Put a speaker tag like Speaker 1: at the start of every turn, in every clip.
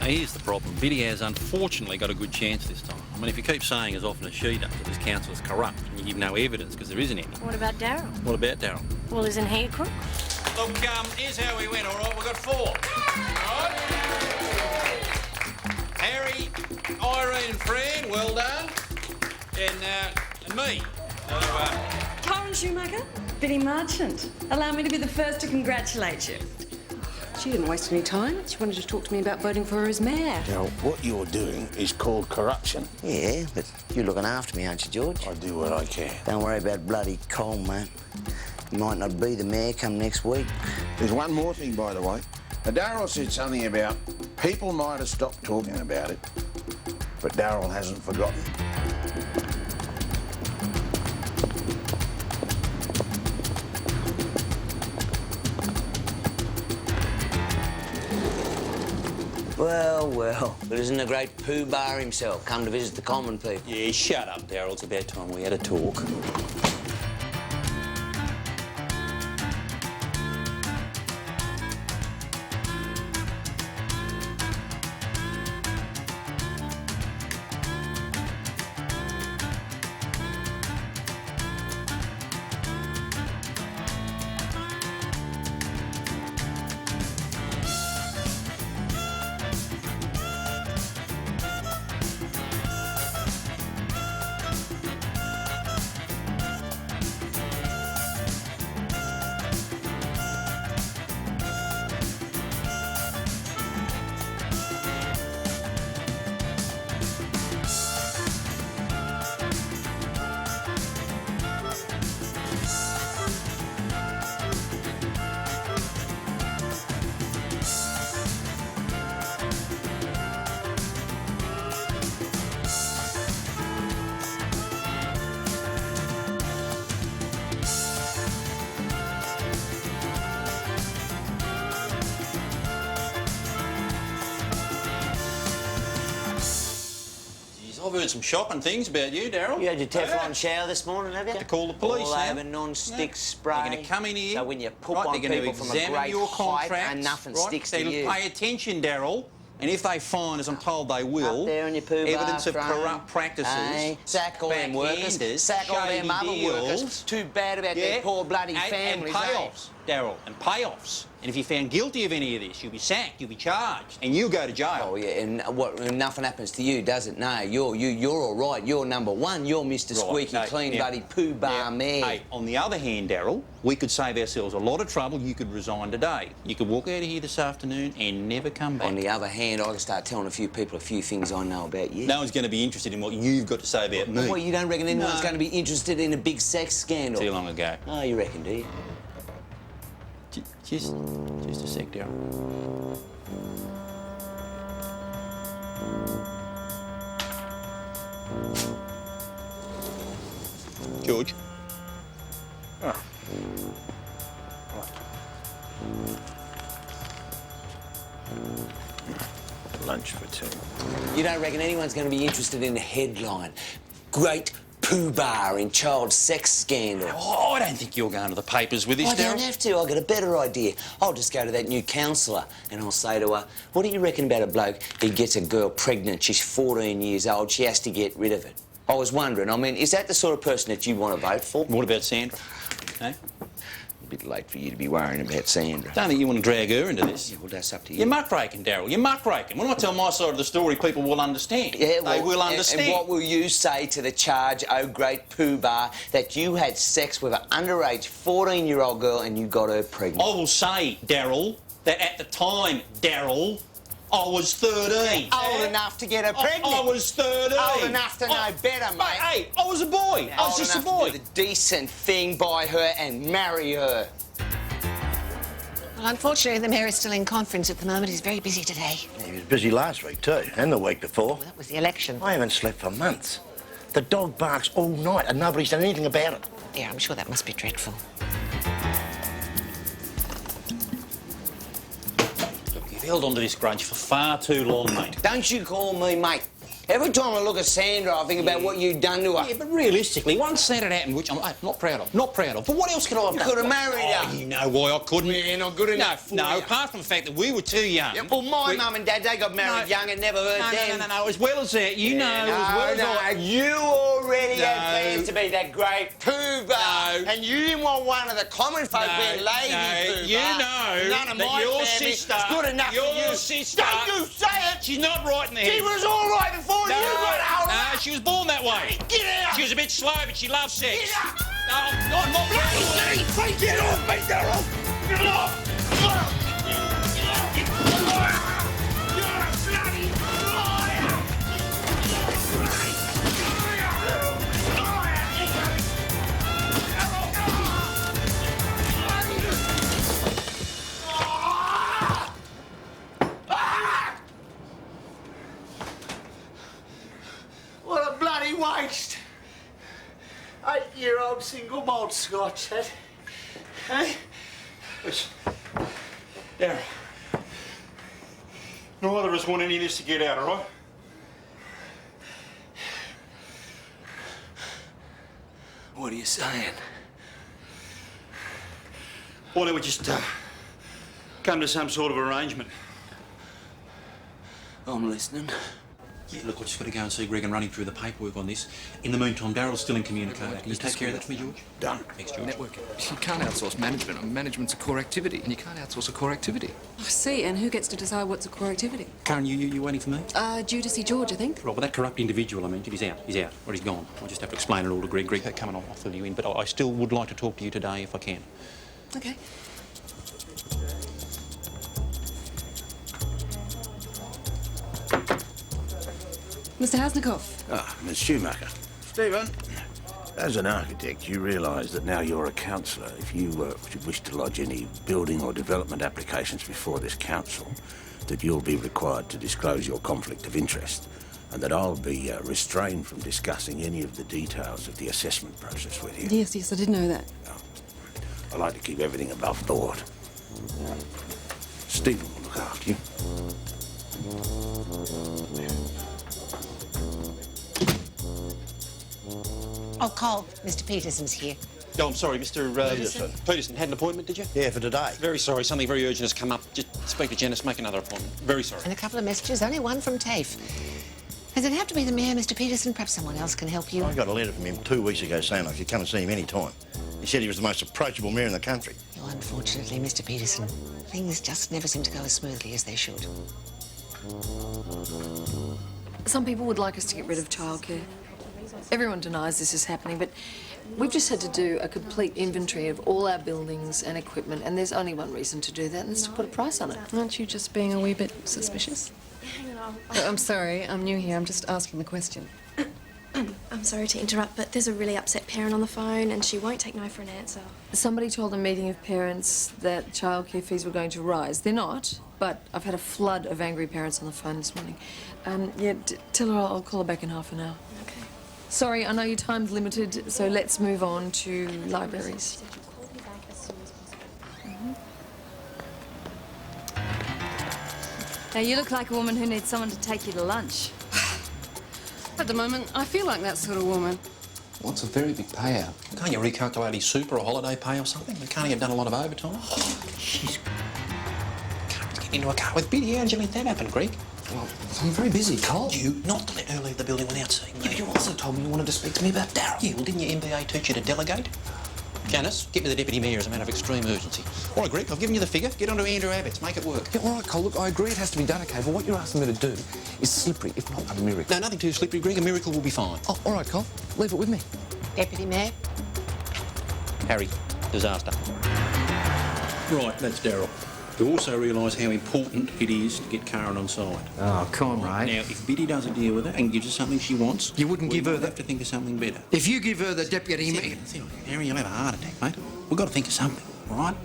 Speaker 1: here's the problem. Biddy has unfortunately got a good chance this time. I mean, if you keep saying as often as she does that this council's corrupt and you give no evidence because there isn't any.
Speaker 2: What about Daryl?
Speaker 1: What about Daryl?
Speaker 2: Well, isn't he a crook?
Speaker 1: Look, here's how we went, all right? We've got 4. All right? Harry, Irene and Fran, well done. And me.
Speaker 3: Torrance Shoemaker, Biddy Marchant. Allow me to be the first to congratulate you. She didn't waste any time. She wanted to talk to me about voting for her as mayor.
Speaker 4: Now, what you're doing is called corruption.
Speaker 5: Yeah, but you're looking after me, aren't you, George?
Speaker 4: I do what I can.
Speaker 5: Don't worry about bloody Cole, mate. You might not be the mayor come next week.
Speaker 4: There's one more thing, by the way. Now, Daryl said something about people might have stopped talking about it, but Daryl hasn't forgotten.
Speaker 5: Well, well. But isn't the great Pooh Bar himself come to visit the common people?
Speaker 1: Yeah, shut up, Daryl. It's about time we had a talk. I've heard some shocking things about you, Daryl.
Speaker 5: You had your Teflon shower this morning, have you?
Speaker 1: To call the police
Speaker 5: All
Speaker 1: now.
Speaker 5: over non-stick
Speaker 1: Yeah.
Speaker 5: spray.
Speaker 1: They're going to come in here.
Speaker 5: So when you poop
Speaker 1: right,
Speaker 5: on
Speaker 1: they're going
Speaker 5: people
Speaker 1: to
Speaker 5: from a
Speaker 1: examine
Speaker 5: great
Speaker 1: your
Speaker 5: height
Speaker 1: contracts,
Speaker 5: and nothing
Speaker 1: right?
Speaker 5: sticks to
Speaker 1: They'll
Speaker 5: you.
Speaker 1: pay attention, Daryl. And if they find, as I'm told they will,
Speaker 5: Up there in your poo
Speaker 1: evidence of
Speaker 5: bathroom,
Speaker 1: corrupt practices,
Speaker 5: eh? Sack all them workers,
Speaker 1: backhanders,
Speaker 5: sack all them
Speaker 1: shady
Speaker 5: other
Speaker 1: deals,
Speaker 5: workers. Too bad about their poor bloody families,
Speaker 1: and payoffs, Daryl, and payoffs. And if you're found guilty of any of this, you'll be sacked, you'll be charged, and you'll go to jail.
Speaker 5: Oh, yeah, and nothing happens to you, does it? No, you're all right. You're number one. You're Mr.
Speaker 1: Right,
Speaker 5: Squeaky
Speaker 1: no,
Speaker 5: Clean
Speaker 1: now-
Speaker 5: Bloody Pooh Bar Man.
Speaker 1: Hey, on the other hand, Daryl, we could save ourselves a lot of trouble. You could resign today. You could walk out of here this afternoon and never come back.
Speaker 5: On the other hand, I can start telling a few people a few things I know about you.
Speaker 1: No one's going to be interested in what you've got to say about me.
Speaker 5: Well, you don't reckon anyone's
Speaker 1: No.
Speaker 5: going to be interested in a big sex scandal?
Speaker 1: Too long ago.
Speaker 5: Oh, you reckon, do you?
Speaker 1: Just a sec, Daryl. George.
Speaker 4: Oh. Lunch for 2.
Speaker 5: You don't reckon anyone's going to be interested in the headline? Great Pooh Bar in child sex scandal.
Speaker 1: Oh, I don't think you're going to the papers with this,
Speaker 5: I don't
Speaker 1: Daryl.
Speaker 5: have to. I've got a better idea. I'll just go to that new counsellor and I'll say to her, what do you reckon about a bloke who gets a girl pregnant? She's 14 years old. She has to get rid of it. I was wondering, I mean, is that the sort of person that you want to vote for?
Speaker 1: What about Sandra? Eh?
Speaker 5: A bit late for you to be worrying about Sandra.
Speaker 1: Don't think you want to drag her into this.
Speaker 5: Yeah, well, that's up to you.
Speaker 1: You're muckraking, Daryl. You're muckraking. When I tell my side of the story, people will understand.
Speaker 5: Yeah, well,
Speaker 1: they will understand.
Speaker 5: And what will you say to the charge, oh great Pooh Bar, that you had sex with an underage 14-year-old girl and you got her pregnant?
Speaker 1: I will say, Daryl, that at the time, Daryl, I was 13.
Speaker 5: Old enough to get her pregnant.
Speaker 1: I was 13.
Speaker 5: Old enough to know better, mate.
Speaker 1: Hey, I was a boy. I was
Speaker 5: Old
Speaker 1: just a
Speaker 5: enough
Speaker 1: boy.
Speaker 5: to do the decent thing by her and marry her.
Speaker 6: Well, unfortunately, the mayor is still in conference at the moment. He's very busy today.
Speaker 7: He was busy last week too, and the week before.
Speaker 6: Well, that was the election.
Speaker 7: I haven't slept for months. The dog barks all night and nobody's done anything about it.
Speaker 6: Yeah, I'm sure that must be dreadful.
Speaker 1: Look, you've held on to this grudge for far too long, mate.
Speaker 5: Don't you call me mate. Every time I look at Sandra, I think about what you've done to her.
Speaker 2: Yeah, but realistically, once that had happened, which I'm not proud of, but what else could I have
Speaker 5: You
Speaker 2: done?
Speaker 5: could have married her.
Speaker 2: Oh, you know why I couldn't.
Speaker 5: Yeah, not good enough.
Speaker 2: No, apart from the fact that we were too young.
Speaker 5: Yeah, well, my mum and dad, they got married young and never heard them.
Speaker 2: No, as well as that, you know, as well as I...
Speaker 5: You already had
Speaker 2: No.
Speaker 5: plans to be that great poover.
Speaker 2: No.
Speaker 5: And you didn't want one of the common folk being lady poover.
Speaker 2: you know
Speaker 5: None of
Speaker 2: that
Speaker 5: my
Speaker 2: your
Speaker 5: family
Speaker 2: sister...
Speaker 5: is good enough
Speaker 2: your
Speaker 5: for you.
Speaker 2: sister...
Speaker 5: Don't you say it!
Speaker 2: She's not right in the head.
Speaker 5: She was all right before you got older.
Speaker 2: No, she was born that way.
Speaker 5: Get out!
Speaker 2: She was a bit slow, but she loves sex.
Speaker 5: Get out!
Speaker 2: No, I'm not...
Speaker 5: Get off me, Daryl! Get off! What a bloody waste! 8-year-old single malt scotch, that. Hey?
Speaker 8: Listen, Darryl, neither of us want any of this to get out, all right?
Speaker 5: What are you saying?
Speaker 8: Why don't we just come to some sort of arrangement?
Speaker 5: I'm listening.
Speaker 1: Yeah, look, I've just got to go and see Greg and running through the paperwork on this. In the meantime, Daryl's still in communicating. Can you take care of that for me, George?
Speaker 4: Done.
Speaker 1: Thanks, George.
Speaker 9: Networking. You can't outsource management. Management's a core activity, and you can't outsource a core activity.
Speaker 3: I see, and who gets to decide what's a core activity?
Speaker 1: Karen, you waiting for me?
Speaker 3: Due to see George, I think.
Speaker 1: Right, well, that corrupt individual, I mean, he's out, or he's gone. I'll just have to explain it all to Greg. Greg, come on, I'll fill you in. But I still would like to talk to you today if I can.
Speaker 3: Okay. Mr. Hasnikoff.
Speaker 4: Ah, Miss Schumacher. Stephen, as an architect, you realise that now you're a councillor. If you should wish to lodge any building or development applications before this council, that you'll be required to disclose your conflict of interest, and that I'll be restrained from discussing any of the details of the assessment process with you.
Speaker 3: Yes, I did know that.
Speaker 4: I like to keep everything above board. Stephen will look after you.
Speaker 6: Oh, Cole, Mr. Peterson's here.
Speaker 2: Oh, I'm sorry, Mr. Peterson. Had an appointment, did you?
Speaker 7: Yeah, for today.
Speaker 2: Very sorry, something very urgent has come up. Just speak to Janice, make another appointment. Very sorry.
Speaker 6: And a couple of messages, only one from TAFE. Does it have to be the mayor, Mr. Peterson? Perhaps someone else can help you.
Speaker 7: I got a letter from him 2 weeks ago saying I could come and see him any time. He said he was the most approachable mayor in the country.
Speaker 6: Oh, unfortunately, Mr. Peterson, things just never seem to go as smoothly as they should.
Speaker 3: Some people would like us to get rid of childcare. Everyone denies this is happening, but we've just had to do a complete inventory of all our buildings and equipment, and there's only one reason to do that, and that's to put a price on it.
Speaker 10: Aren't you just being a wee bit suspicious? I'm sorry, I'm new here. I'm just asking the question.
Speaker 11: I'm sorry to interrupt, but there's a really upset parent on the phone and she won't take no for an answer.
Speaker 3: Somebody told a meeting of parents that childcare fees were going to rise. They're not, but I've had a flood of angry parents on the phone this morning. Tell her I'll call her back in half an hour.
Speaker 11: Okay.
Speaker 3: Sorry, I know your time's limited, so let's move on to libraries.
Speaker 10: Now, you look like a woman who needs someone to take you to lunch. At the moment, I feel like that sort of woman.
Speaker 1: What's a very big payout? Can't you recalculate his super or holiday pay or something? Can't he have done a lot of overtime? She's... Karen's getting into a car with Biddy. How did you let that happen, Greg?
Speaker 9: Well, I'm very busy, Cole.
Speaker 1: You not to let her leave the building without seeing me.
Speaker 9: You also told me you wanted to speak to me about Darryl.
Speaker 1: Yeah, well, didn't your MBA teach you to delegate? Janice, get me the Deputy Mayor as a matter of extreme urgency. All right, Greg, I've given you the figure. Get on to Andrew Abbott's. Make it work.
Speaker 9: Yeah, all right, Cole. Look, I agree it has to be done, okay, but what you're asking me to do is slippery, if not a miracle.
Speaker 1: No, nothing too slippery, Greg. A miracle will be fine.
Speaker 9: Oh, all right, Cole. Leave it with me.
Speaker 6: Deputy Mayor?
Speaker 1: Harry, disaster. Right, that's Darryl. You also realise how important it is to get Karen on side.
Speaker 9: Oh, comrade.
Speaker 1: Now, if Biddy doesn't deal with her and gives her something she wants...
Speaker 9: You wouldn't give her
Speaker 1: We'll
Speaker 9: that?
Speaker 1: have to think of something better.
Speaker 9: If you give her the deputy mayor...
Speaker 1: Harry, you'll have a heart attack, mate. We've got to think of something, all right?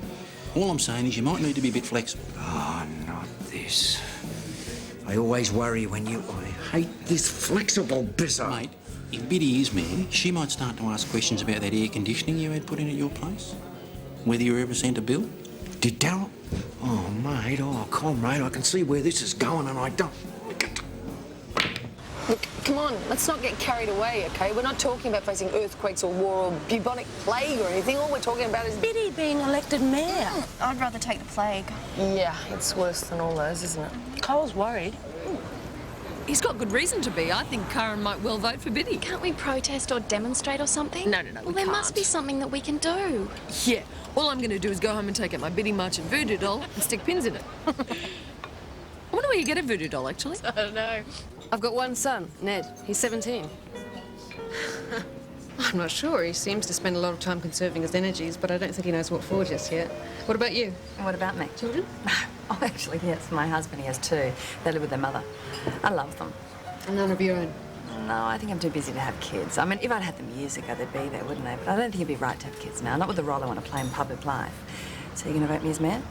Speaker 1: All I'm saying is you might need to be a bit flexible.
Speaker 9: Oh, not this. I always worry when you... I hate this flexible bizarre.
Speaker 1: Mate, if Biddy is mayor, she might start to ask questions about that air conditioning you had put in at your place. Whether you ever sent a bill.
Speaker 9: Did Darryl? Oh, mate, oh, comrade, I can see where this is going and I don't...
Speaker 3: Look, come on, let's not get carried away, OK? We're not talking about facing earthquakes or war or bubonic plague or anything. All we're talking about is
Speaker 11: Biddy being elected mayor. I'd rather take the plague.
Speaker 3: Yeah, it's worse than all those, isn't it?
Speaker 11: Cole's worried.
Speaker 3: He's got good reason to be. I think Karen might well vote for Biddy.
Speaker 11: Can't we protest or demonstrate or something?
Speaker 3: No,
Speaker 11: Well, there must be something that we can do.
Speaker 3: Yeah, all I'm going to do is go home and take out my Biddy Marchant voodoo doll and stick pins in it. I wonder where you get a voodoo doll, actually.
Speaker 10: I don't know. I've got one son, Ned. He's 17. I'm not sure. He seems to spend a lot of time conserving his energies, but I don't think he knows what for just yet. What about you?
Speaker 12: And what about me?
Speaker 10: Children?
Speaker 12: Oh, actually, yes. My husband, he has two. They live with their mother. I love them.
Speaker 10: And none of your own?
Speaker 12: No, I think I'm too busy to have kids. I mean, if I'd had them years ago, they'd be there, wouldn't they? But I don't think it'd be right to have kids now. Not with the role I want to play in public life. So you're going to vote me as mayor?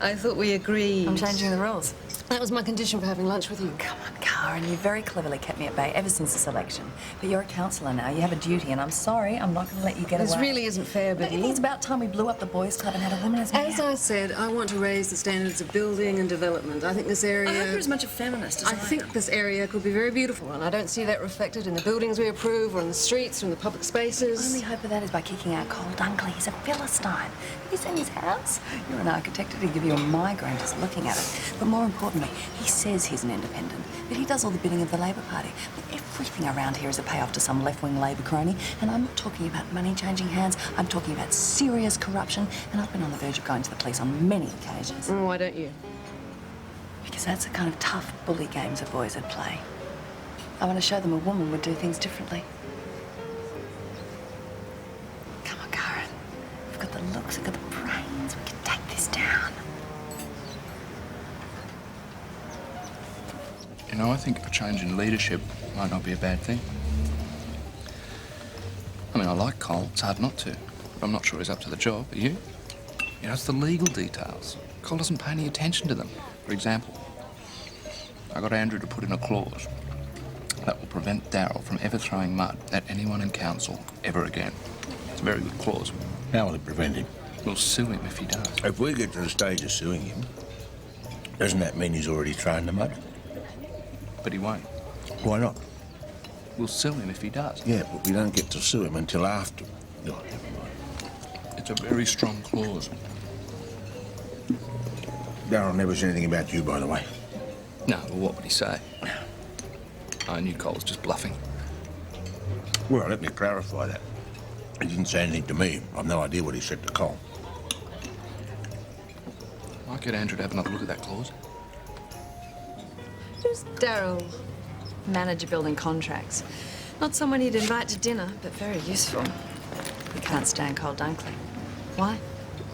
Speaker 10: I thought we agreed.
Speaker 12: I'm changing the rules.
Speaker 10: That was my condition for having lunch with you.
Speaker 12: Come on, Karen, you very cleverly kept me at bay ever since this election. But you're a councillor now, you have a duty, and I'm sorry, I'm not going to let you get away.
Speaker 10: This really isn't fair,
Speaker 12: But
Speaker 10: Biddy.
Speaker 12: it's about time we blew up the boys' club and had a woman as mayor.
Speaker 10: As I said, I want to raise the standards of building and development. I think this area...
Speaker 12: I hope you're as much a feminist as
Speaker 10: I think this area could be very beautiful, and I don't see that reflected in the buildings we approve or in the streets or in the public spaces.
Speaker 12: The only hope of that is by kicking out Cole Dunkley. He's a Philistine. Have you seen his house? You're an architect, it'd give you a migraine just looking at it. But more importantly, he says he's an independent, but he does all the bidding of the Labor Party. But everything around here is a payoff to some left-wing Labor crony, and I'm not talking about money changing hands. I'm talking about serious corruption, and I've been on the verge of going to the police on many occasions.
Speaker 10: Why don't you?
Speaker 12: Because that's the kind of tough bully games that boys would play. I want to show them a woman would do things differently. Come on, Karen. We've got the looks, we've got the brains. We can take this down.
Speaker 1: You know, I think a change in leadership might not be a bad thing. I mean, I like Cole. It's hard not to. But I'm not sure he's up to the job. Are you? You know, it's the legal details. Cole doesn't pay any attention to them. For example, I got Andrew to put in a clause that will prevent Darryl from ever throwing mud at anyone in council ever again. It's a very good clause.
Speaker 4: How will it prevent him?
Speaker 1: We'll sue him if he does.
Speaker 4: If we get to the stage of suing him, doesn't that mean he's already thrown the mud?
Speaker 1: But he won't.
Speaker 4: Why not?
Speaker 1: We'll sue him if he does.
Speaker 4: Yeah, but we don't get to sue him until after. Oh, never mind.
Speaker 1: It's a very strong clause.
Speaker 4: Darryl never said anything about you, by the way.
Speaker 1: No, well, what would he say? I knew Cole was just bluffing.
Speaker 4: Well, let me clarify that. He didn't say anything to me. I've no idea what he said to Cole.
Speaker 1: Might get Andrew to have another look at that clause.
Speaker 12: Who's Darryl? Manager building contracts. Not someone you'd invite to dinner, but very useful. You can't stand Cole Dunkley. Why?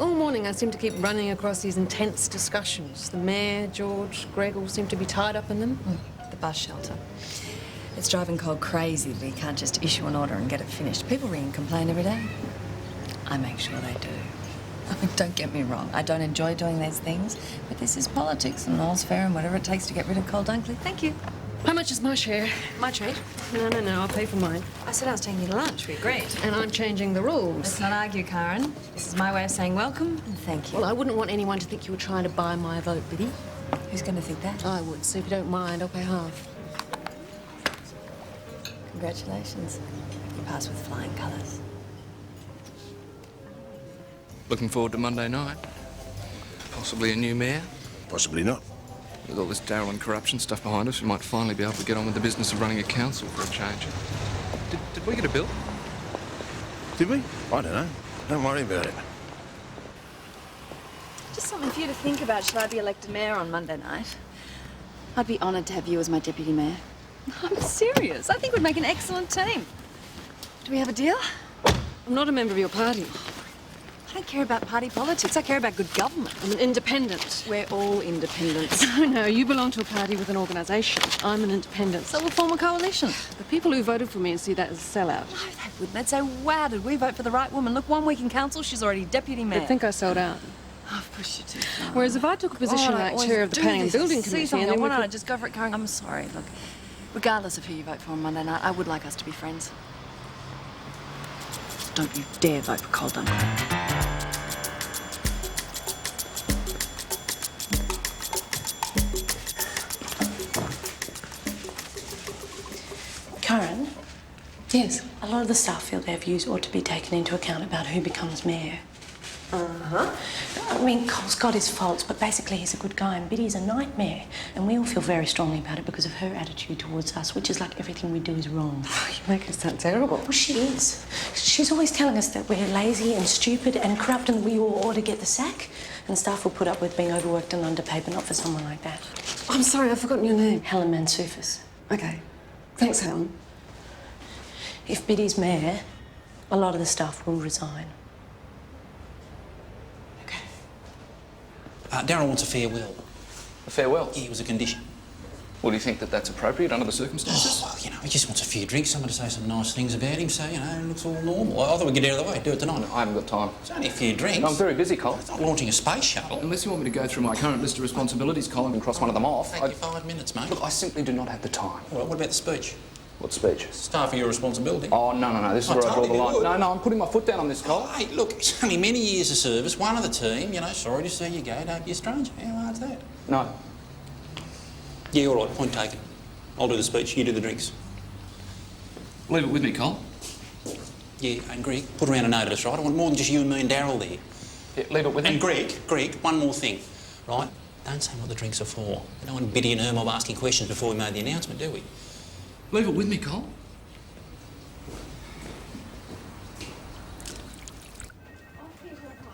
Speaker 10: All morning I seem to keep running across these intense discussions. The mayor, George, Greg all seem to be tied up in them.
Speaker 12: The bus shelter. It's driving Cole crazy that he can't just issue an order and get it finished. People ring and complain every day. I make sure they do. I mean, don't get me wrong, I don't enjoy doing these things, but this is politics and all's fair and whatever it takes to get rid of Cole Dunkley. Thank you.
Speaker 10: How much is my share?
Speaker 12: My treat.
Speaker 10: No, I'll pay for mine.
Speaker 12: I said I was taking you to lunch. We agreed.
Speaker 10: And I'm changing the rules.
Speaker 12: Let's not argue, Karen. This is my way of saying welcome and thank you.
Speaker 10: Well, I wouldn't want anyone to think you were trying to buy my vote, Biddy.
Speaker 12: Who's going to think that?
Speaker 10: I would, so if you don't mind, I'll pay half.
Speaker 12: Congratulations. You passed with flying colours.
Speaker 1: Looking forward to Monday night. Possibly a new mayor.
Speaker 4: Possibly not.
Speaker 1: With all this Darryl and corruption stuff behind us, we might finally be able to get on with the business of running a council for a change. Did we get a bill?
Speaker 4: Did we? I don't know. Don't worry about it.
Speaker 12: Just something for you to think about should I be elected mayor on Monday night. I'd be honoured to have you as my deputy mayor. I'm serious. I think we'd make an excellent team. Do we have a deal?
Speaker 10: I'm not a member of your party.
Speaker 12: I don't care about party politics. I care about good government.
Speaker 10: I'm an independent.
Speaker 12: We're all independents.
Speaker 10: No, you belong to a party with an organisation. I'm an independent.
Speaker 12: So we'll form a coalition.
Speaker 10: The people who voted for me see that as a sellout.
Speaker 12: No, they wouldn't. They'd say, wow, did we vote for the right woman? Look, 1 week in council, she's already deputy mayor.
Speaker 10: They think I sold out.
Speaker 12: I've pushed you too far.
Speaker 10: Whereas if I took a position like chair of the Planning and Building Committee,
Speaker 12: and
Speaker 10: then
Speaker 12: why
Speaker 10: we
Speaker 12: not
Speaker 10: could...
Speaker 12: just go for it, Karen? I'm sorry. Look, regardless of who you vote for on Monday night, I would like us to be friends. Don't you dare vote for Cole Dunkley.
Speaker 10: Yes.
Speaker 13: A lot of the staff feel their views ought to be taken into account about who becomes mayor.
Speaker 10: Uh-huh.
Speaker 13: I mean, Cole's got his faults, but basically he's a good guy, and Biddy's a nightmare. And we all feel very strongly about it because of her attitude towards us, which is like everything we do is wrong.
Speaker 10: You make it sound terrible.
Speaker 13: Well, she is. She's always telling us that we're lazy and stupid and corrupt and we all ought to get the sack. And staff will put up with being overworked and underpaid, but not for someone like that.
Speaker 10: I'm sorry, I've forgotten your name.
Speaker 13: Helen Mansoufis.
Speaker 10: Okay. Thanks, Helen.
Speaker 13: If Biddy's mayor, a lot of the staff will resign.
Speaker 2: Darryl wants a farewell.
Speaker 1: A farewell?
Speaker 2: Yeah, it was a condition.
Speaker 1: Well, do you think that that's appropriate under the circumstances?
Speaker 2: Oh, well, you know, he just wants a few drinks, someone to say some nice things about him, so, you know, it looks all normal. I thought we'd get out of the way, do it tonight.
Speaker 1: I haven't got time.
Speaker 2: It's only a few drinks.
Speaker 1: I'm very busy, Cole.
Speaker 2: It's not launching a space shuttle.
Speaker 1: Unless you want me to go through my current list of responsibilities, Colin, and cross one of them off.
Speaker 2: Take you 5 minutes, mate.
Speaker 1: Look, I simply do not have the time.
Speaker 2: All right, what about the speech?
Speaker 1: What speech?
Speaker 2: Staff are your responsibility.
Speaker 1: Oh, no. This is where I draw the line. No, I'm putting my foot down on this, Cole.
Speaker 2: Oh, hey, look, it's only many years of service, one of the team, you know, sorry to see you go, don't be a stranger. How hard's that?
Speaker 1: No.
Speaker 2: Yeah, all right, point taken. I'll do the speech, you do the drinks.
Speaker 1: Leave it with me, Cole.
Speaker 2: Yeah, and Greg, put around a note of us, right? I want more than just you and me and Darryl there.
Speaker 1: Yeah, leave it with me.
Speaker 2: And Greg, one more thing, right? Don't say what the drinks are for. We don't want Biddy and Hermob asking questions before we made the announcement, do we?
Speaker 1: Leave it with me, Cole.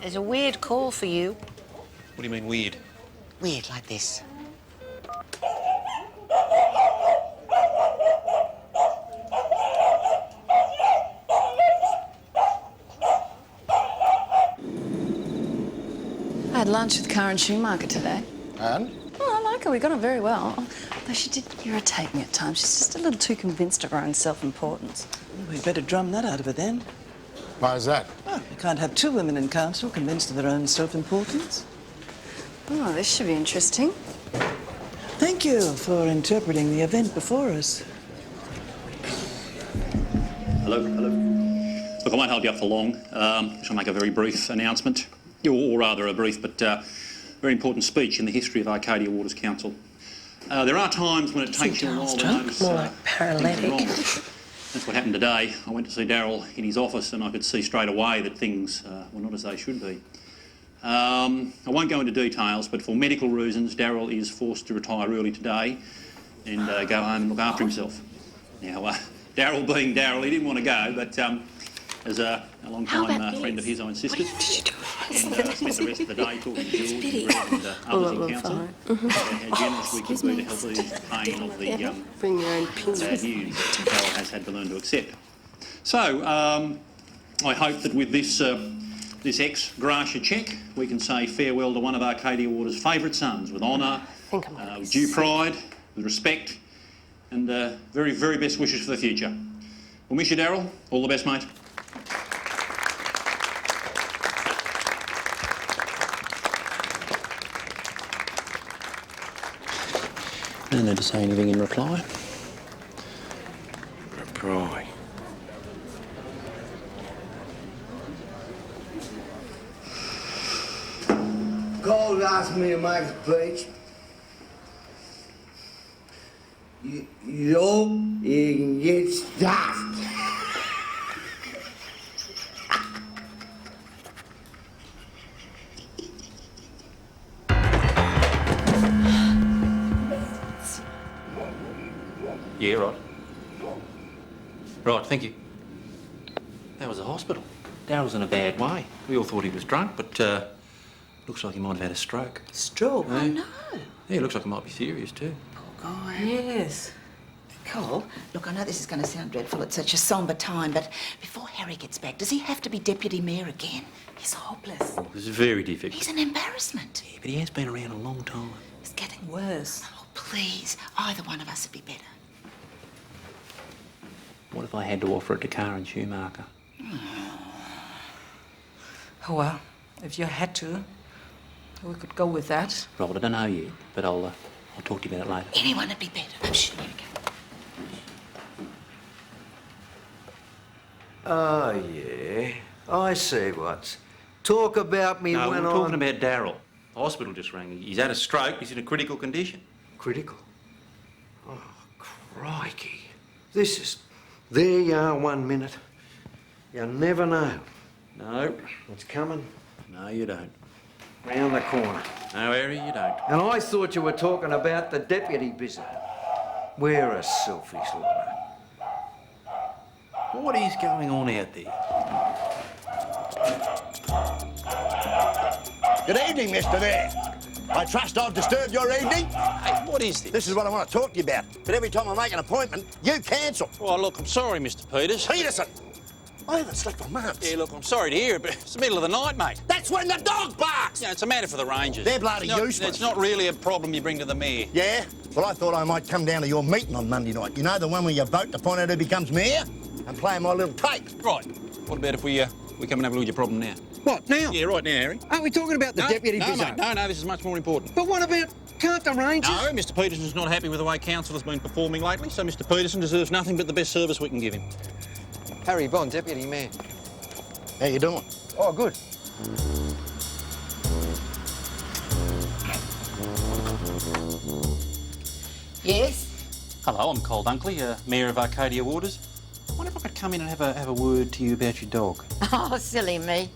Speaker 6: There's a weird call for you.
Speaker 2: What do you mean, weird?
Speaker 6: Weird like this.
Speaker 12: I had lunch with Karen Schumacher today.
Speaker 7: And?
Speaker 12: Oh, I like her. We got on very well. Though she did irritate me at times. She's just a little too convinced of her own self-importance.
Speaker 14: We better drum that out of her then.
Speaker 7: Why is that?
Speaker 14: Well, you can't have two women in council convinced of their own self-importance.
Speaker 12: Oh, this should be interesting.
Speaker 14: Thank you for interpreting the event before us.
Speaker 8: Hello. Look, I won't hold you up for long. I shall make a very brief announcement, or rather a brief but very important speech in the history of Arcadia Waters Council. There are times when it takes you a while to notice
Speaker 13: More like paralytic.
Speaker 8: That's what happened today. I went to see Darryl in his office and I could see straight away that things were not as they should be. I won't go into details, but for medical reasons, Darryl is forced to retire early today and go home and look after himself. Now, Darryl being Darryl, he didn't want to go, but as a long-time friend of his, I insisted. And spent the rest of the day talking to George and Greg and others in council about how generous we could be to help ease the pain of the bad news Darryl has had to learn to accept. So, I hope that with this this ex-gratia cheque, we can say farewell to one of Arcadia Waters' favourite sons with honour, with due pride, with respect, and very, very best wishes for the future. We'll miss you, Darryl. All the best, mate.
Speaker 2: No need to say anything in reply.
Speaker 4: Reply.
Speaker 15: Cole asked me to make a speech. You can get stuffed.
Speaker 2: Yeah, right. Right, thank you. That was a hospital. Darryl's in a bad way. We all thought he was drunk, but looks like he might have had a stroke.
Speaker 14: Stroke?
Speaker 2: Oh, no. Yeah, looks like it might be serious too.
Speaker 6: Oh,
Speaker 14: yes.
Speaker 6: Cole, look, I know this is going to sound dreadful at such a sombre time, but before Harry gets back, does he have to be deputy mayor again? He's hopeless.
Speaker 2: This is very difficult.
Speaker 6: He's an embarrassment.
Speaker 2: Yeah, but he has been around a long time.
Speaker 6: It's getting worse. Oh, please. Either one of us would be better.
Speaker 2: What if I had to offer it to Karen Schumacher?
Speaker 14: Oh, well, if you had to, we could go with that.
Speaker 2: Robert, I don't know yet, but I'll talk to you about it later.
Speaker 6: Anyone would be better. Oh, shh, here we go.
Speaker 15: Oh, yeah. I see what's. Talk about me
Speaker 2: No,
Speaker 15: when
Speaker 2: we're
Speaker 15: I'm...
Speaker 2: talking about Darryl. The hospital just rang. He's had a stroke. He's in a critical condition.
Speaker 15: Critical? Oh, crikey. This is There you are 1 minute. You never know. No, what's coming
Speaker 2: No, you don't.
Speaker 15: round the corner.
Speaker 2: No, Harry, you don't.
Speaker 15: And I thought you were talking about the deputy bizzer. We're a selfish lot.
Speaker 2: What is going on out there?
Speaker 7: Good evening, Mr. There. I trust I've disturbed your evening?
Speaker 2: Hey, what is this?
Speaker 7: This is what I want to talk to you about. But every time I make an appointment, you cancel.
Speaker 2: Oh, look, I'm sorry, Mr. Peters.
Speaker 7: Peterson! I haven't slept for months.
Speaker 2: Yeah, look, I'm sorry to hear it, but it's the middle of the night, mate.
Speaker 7: That's when the dog barks!
Speaker 2: Yeah, it's a matter for the Rangers.
Speaker 7: They're bloody useless.
Speaker 2: It's not really a problem you bring to the mayor.
Speaker 7: Yeah? Well, I thought I might come down to your meeting on Monday night. You know, the one where you vote to find out who becomes mayor? And play my little tape.
Speaker 2: Right. What about if we come and have a look at your problem now?
Speaker 15: What, now?
Speaker 2: Yeah, right now, Harry.
Speaker 15: Aren't we talking about the deputy
Speaker 2: no,
Speaker 15: bizzer?
Speaker 2: mate, no, this is much more important.
Speaker 15: But what about... Can't the Rangers...
Speaker 2: No, Mr. Peterson's not happy with the way council has been performing lately, so Mr. Peterson deserves nothing but the best service we can give him.
Speaker 15: Harry Bond, deputy mayor.
Speaker 7: How you doing?
Speaker 15: Oh, good.
Speaker 6: Yes?
Speaker 2: Hello, I'm Cole Dunkley, Mayor of Arcadia Waters. I wonder if I could come in and have a word to you about your dog.
Speaker 6: Oh, silly me.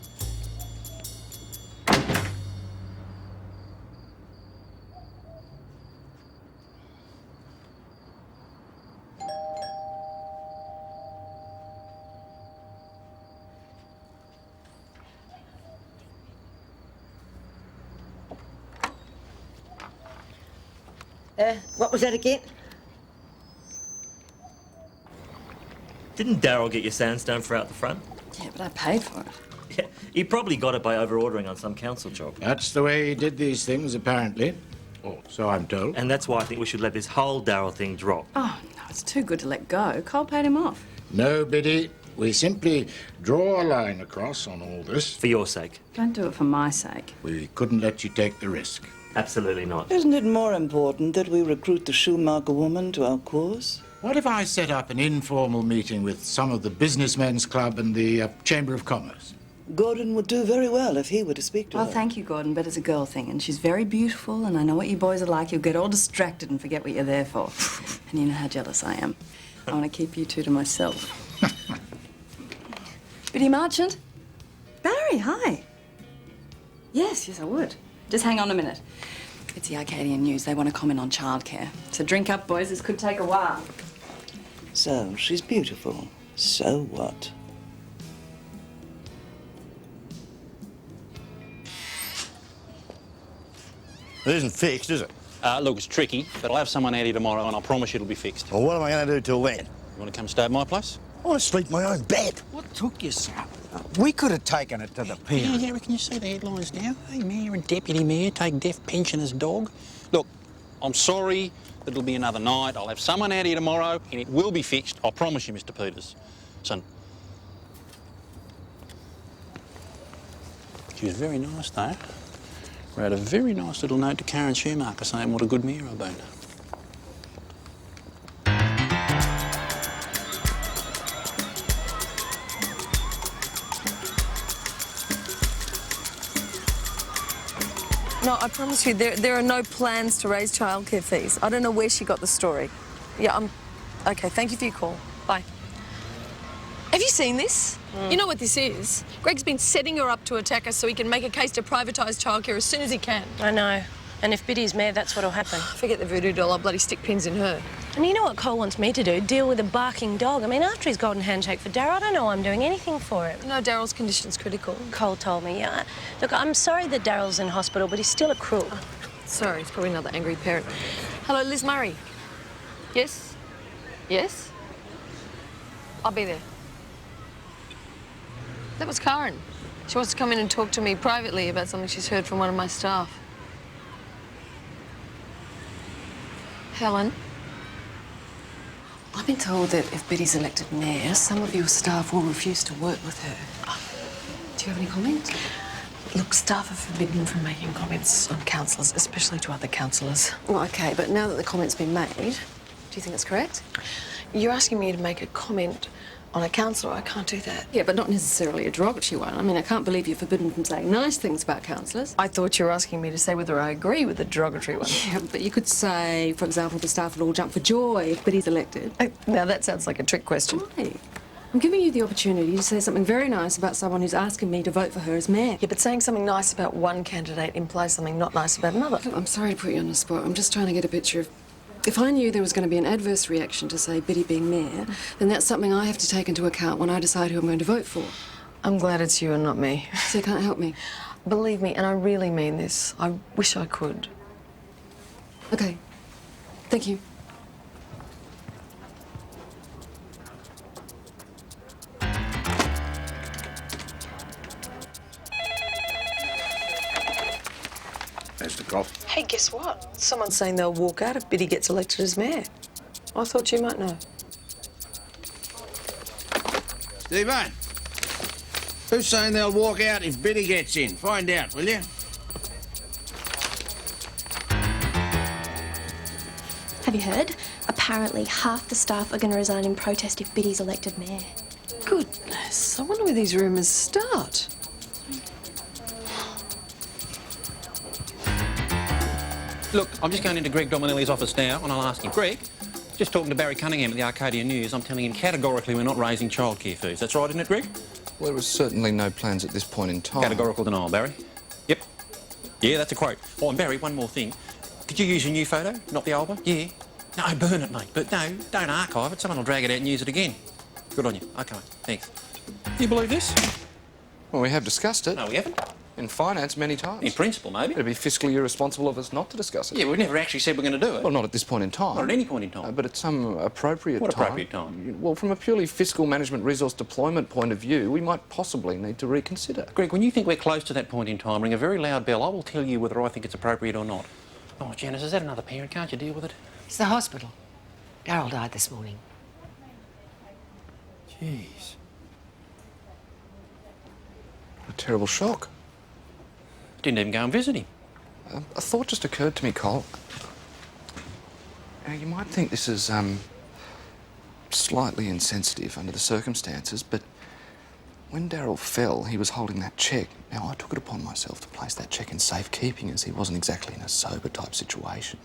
Speaker 6: What was that again?
Speaker 16: Didn't Daryl get your sandstone for out the front?
Speaker 12: Yeah, but I paid for it.
Speaker 16: Yeah, he probably got it by over-ordering on some council job.
Speaker 4: That's the way he did these things, apparently. Or so I'm told.
Speaker 16: And that's why I think we should let this whole Daryl thing drop.
Speaker 12: Oh, no, it's too good to let go. Cole paid him off.
Speaker 4: No, Biddy. We simply draw a line across on all this.
Speaker 16: For your sake.
Speaker 12: Don't do it for my sake.
Speaker 4: We couldn't let you take the risk.
Speaker 16: Absolutely not.
Speaker 17: Isn't it more important that we recruit the Schumacher woman to our cause?
Speaker 4: What if I set up an informal meeting with some of the Businessmen's Club and the Chamber of Commerce?
Speaker 17: Gordon would do very well if he were to speak to
Speaker 12: Well,
Speaker 17: her.
Speaker 12: thank you, Gordon, but it's a girl thing, and she's very beautiful, and I know what you boys are like. You'll get all distracted and forget what you're there for. And you know how jealous I am. I want to keep you two to myself. Biddy Marchant? Barry, hi. Yes, I would. Just hang on a minute. It's the Arcadian News. They want to comment on childcare. So drink up, boys. This could take a while.
Speaker 17: So, she's beautiful. So what?
Speaker 7: It isn't fixed, is it?
Speaker 2: Look, it's tricky, but I'll have someone out here tomorrow and I promise you it'll be fixed.
Speaker 7: Well, what am I going to do till then?
Speaker 2: You want to come stay at my place?
Speaker 7: I want to sleep in my own bed.
Speaker 15: What took you so? We could have taken it to the pier.
Speaker 2: Yeah, Harry, can you see the headlines now? Hey, Mayor and Deputy Mayor take deaf pensioner's dog. Look, I'm sorry, but it'll be another night. I'll have someone out here tomorrow and it will be fixed. I promise you, Mr. Peters. Son. She was very nice, though. Wrote a very nice little note to Karen Schumacher saying what a good mayor I've been.
Speaker 3: No, I promise you, there are no plans to raise childcare fees. I don't know where she got the story. Yeah, okay, thank you for your call. Bye. Have you seen this? You know what this is? Greg's been setting her up to attack us so he can make a case to privatise childcare as soon as he can.
Speaker 18: I know. And if Biddy's mayor, that's what'll happen.
Speaker 3: Forget the voodoo doll, I'll bloody stick pins in her.
Speaker 18: And you know what Cole wants me to do? Deal with a barking dog. I mean, after his golden handshake for Daryl, I don't know I'm doing anything for him.
Speaker 3: No, Daryl's condition's critical.
Speaker 18: Cole told me, yeah. Look, I'm sorry that Daryl's in hospital, but he's still a crook.
Speaker 3: Sorry, it's probably another angry parent. Hello, Liz Murray. Yes? Yes? I'll be there. That was Karen. She wants to come in and talk to me privately about something she's heard from one of my staff. Helen?
Speaker 12: I've been told that if Biddy's elected mayor, some of your staff will refuse to work with her. Do you have any comments?
Speaker 3: Look, staff are forbidden from making comments on councillors, especially to other councillors.
Speaker 12: Well, OK, but now that the comment's been made, do you think it's correct?
Speaker 3: You're asking me to make a comment on a councillor, I can't do that.
Speaker 10: Yeah, but not necessarily a derogatory one. I mean, I can't believe you're forbidden from saying nice things about councillors.
Speaker 3: I thought you were asking me to say whether I agree with the derogatory one.
Speaker 10: Yeah, but you could say, for example, the staff would all jump for joy if Biddy's elected.
Speaker 3: Now, that sounds like a trick question.
Speaker 10: Why? I'm giving you the opportunity to say something very nice about someone who's asking me to vote for her as mayor.
Speaker 3: Yeah, but saying something nice about one candidate implies something not nice about another.
Speaker 10: Look, I'm sorry to put you on the spot. I'm just trying to get a picture of... If I knew there was going to be an adverse reaction to, say, Biddy being mayor, then that's something I have to take into account when I decide who I'm going to vote for.
Speaker 3: I'm glad it's you and not me.
Speaker 10: So you can't help me?
Speaker 3: Believe me, and I really mean this. I wish I could.
Speaker 10: OK. Thank you.
Speaker 4: That's the call.
Speaker 3: Hey, guess what? Someone's saying they'll walk out if Biddy gets elected as mayor. I thought you might know.
Speaker 4: Steve-Owen, who's saying they'll walk out if Biddy gets in? Find out, will you?
Speaker 11: Have you heard? Apparently half the staff are going to resign in protest if Biddy's elected mayor.
Speaker 3: Goodness, I wonder where these rumours start.
Speaker 2: Look, I'm just going into Greg Dominelli's office now and I'll ask him. Greg, just talking to Barry Cunningham at the Arcadia News, I'm telling him categorically we're not raising childcare fees. That's right, isn't it, Greg?
Speaker 1: Well, there are certainly no plans at this point in time.
Speaker 2: Categorical denial, Barry. Yep. Yeah, that's a quote. Oh, and Barry, one more thing. Could you use your new photo, not the old one? Yeah. No, burn it, mate. But no, don't archive it. Someone will drag it out and use it again. Good on you. OK, thanks. You believe this?
Speaker 1: Well, we have discussed it.
Speaker 2: No, we haven't.
Speaker 1: In finance, many times.
Speaker 2: In principle, maybe.
Speaker 1: It'd be fiscally irresponsible of us not to discuss it.
Speaker 2: Yeah, we've never actually said we're going to do it.
Speaker 1: Well, not at this point in time.
Speaker 2: Not at any point in time.
Speaker 1: But at some appropriate time.
Speaker 2: What appropriate time?
Speaker 1: Well, from a purely fiscal management resource deployment point of view, we might possibly need to reconsider.
Speaker 2: Greg, when you think we're close to that point in time, ring a very loud bell. I will tell you whether I think it's appropriate or not. Oh, Janice, is that another parent? Can't you deal with it?
Speaker 19: It's the hospital. Darryl died this morning.
Speaker 2: Jeez.
Speaker 1: A terrible shock.
Speaker 2: Didn't even go and visit him.
Speaker 1: A thought just occurred to me, Cole. Now, you might think this is, slightly insensitive under the circumstances, but when Darryl fell, he was holding that cheque. Now, I took it upon myself to place that cheque in safekeeping as he wasn't exactly in a sober-type situation.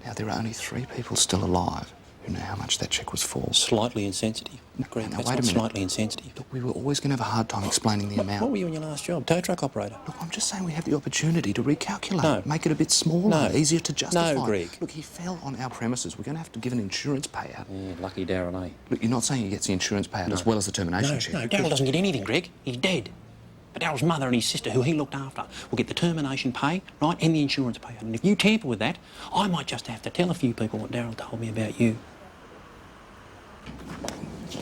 Speaker 1: Now, there are only 3 people still alive who know how much that cheque was for.
Speaker 2: Slightly insensitive. Greg,
Speaker 1: now,
Speaker 2: that's
Speaker 1: wait a
Speaker 2: not
Speaker 1: minute.
Speaker 2: slightly insensitive.
Speaker 1: Look, we were always going to have a hard time explaining the amount.
Speaker 2: What were you in your last job? Tow truck operator?
Speaker 1: Look, I'm just saying we have the opportunity to recalculate.
Speaker 2: No.
Speaker 1: Make it a bit smaller,
Speaker 2: No.
Speaker 1: easier to justify.
Speaker 2: No, Greg.
Speaker 1: Look, he fell on our premises. We're going to have to give an insurance payout.
Speaker 2: Yeah, lucky Darryl, eh?
Speaker 1: Look, you're not saying he gets the insurance payout
Speaker 2: No.
Speaker 1: as well as the termination cheque.
Speaker 2: No, Darryl doesn't get anything, Greg. He's dead. But Darryl's mother and his sister, who he looked after, will get the termination pay, right, and the insurance payout. And if you tamper with that, I might just have to tell a few people what Darryl told me about you.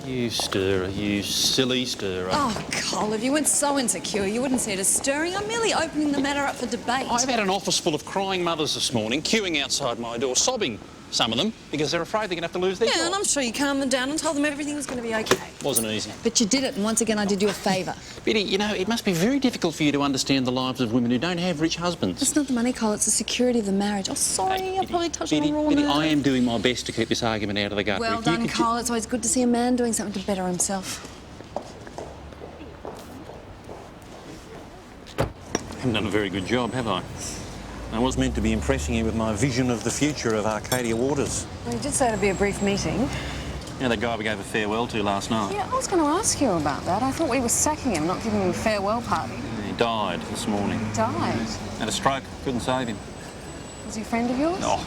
Speaker 2: You stirrer, you silly stirrer.
Speaker 12: Oh, Cole, if you weren't so insecure, you wouldn't see it as stirring. I'm merely opening the matter up for debate.
Speaker 2: I've had an office full of crying mothers this morning, queuing outside my door, sobbing, some of them, because they're afraid they're going to have to lose their
Speaker 12: Yeah,
Speaker 2: job.
Speaker 12: and I'm sure you calmed them down and told them everything was going to be okay.
Speaker 2: Wasn't easy.
Speaker 12: But you did it, and once again I did you a favour.
Speaker 2: Biddy, you know, it must be very difficult for you to understand the lives of women who don't have rich husbands.
Speaker 12: It's not the money, Cole, it's the security of the marriage. Oh, sorry, I probably touched on the wrong
Speaker 2: Biddy,
Speaker 12: nerve.
Speaker 2: I am doing my best to keep this argument out of the gutter.
Speaker 12: Well
Speaker 2: If you
Speaker 12: done,
Speaker 2: could
Speaker 12: Cole. It's always good to see a man doing something to better himself.
Speaker 2: I haven't done a very good job, have I? I was meant to be impressing you with my vision of the future of Arcadia Waters.
Speaker 12: Well, you did say it'd be a brief meeting.
Speaker 2: You know that guy we gave a farewell to last night?
Speaker 10: Yeah, I was going to ask you about that. I thought we were sacking him, not giving him a farewell party.
Speaker 2: He died this morning.
Speaker 10: Died?
Speaker 2: Had a stroke, couldn't save him.
Speaker 10: Was he a friend of yours?
Speaker 2: Oh,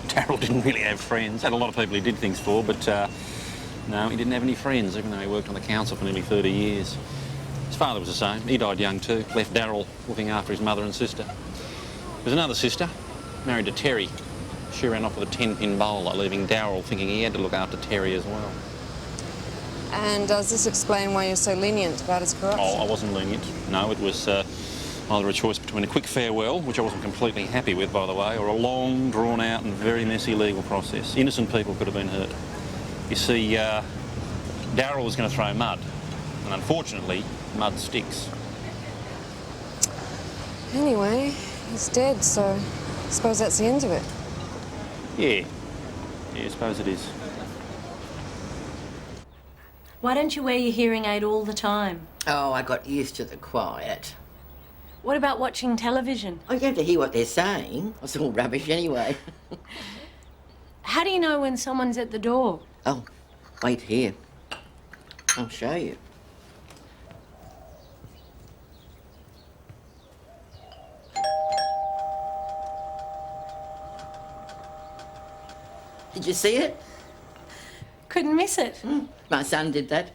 Speaker 2: Darryl didn't really have friends. Had a lot of people he did things for, but no, he didn't have any friends, even though he worked on the council for nearly 30 years. His father was the same. He died young too, left Darryl looking after his mother and sister. There's another sister, married to Terry. She ran off with a 10-pin bowler, leaving Darryl thinking he had to look after Terry as well.
Speaker 10: And does this explain why you're so lenient about his corruption?
Speaker 2: Oh, I wasn't lenient. No, it was either a choice between a quick farewell, which I wasn't completely happy with, by the way, or a long, drawn-out and very messy legal process. Innocent people could have been hurt. You see, Darryl was going to throw mud, and unfortunately, mud sticks.
Speaker 10: Anyway, he's dead, so I suppose that's the end of it.
Speaker 2: Yeah. Yeah, I suppose it is.
Speaker 18: Why don't you wear your hearing aid all the time?
Speaker 20: Oh, I got used to the quiet.
Speaker 18: What about watching television?
Speaker 20: I have to hear what they're saying. It's all rubbish anyway.
Speaker 18: How do you know when someone's at the door?
Speaker 20: Oh, wait here. I'll show you. Did you see it?
Speaker 18: Couldn't miss it.
Speaker 20: My son did that.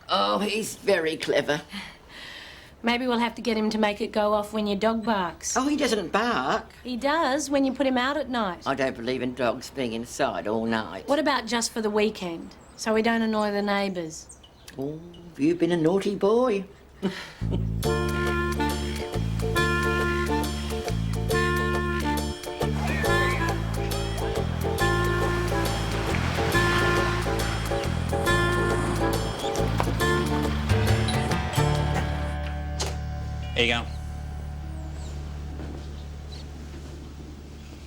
Speaker 20: Oh, he's very clever.
Speaker 18: Maybe we'll have to get him to make it go off when your dog barks.
Speaker 20: Oh, he doesn't bark.
Speaker 18: He does when you put him out at night.
Speaker 20: I don't believe in dogs being inside all night.
Speaker 18: What about just for the weekend, so we don't annoy the neighbours?
Speaker 20: Oh, have you been a naughty boy?
Speaker 2: There you go.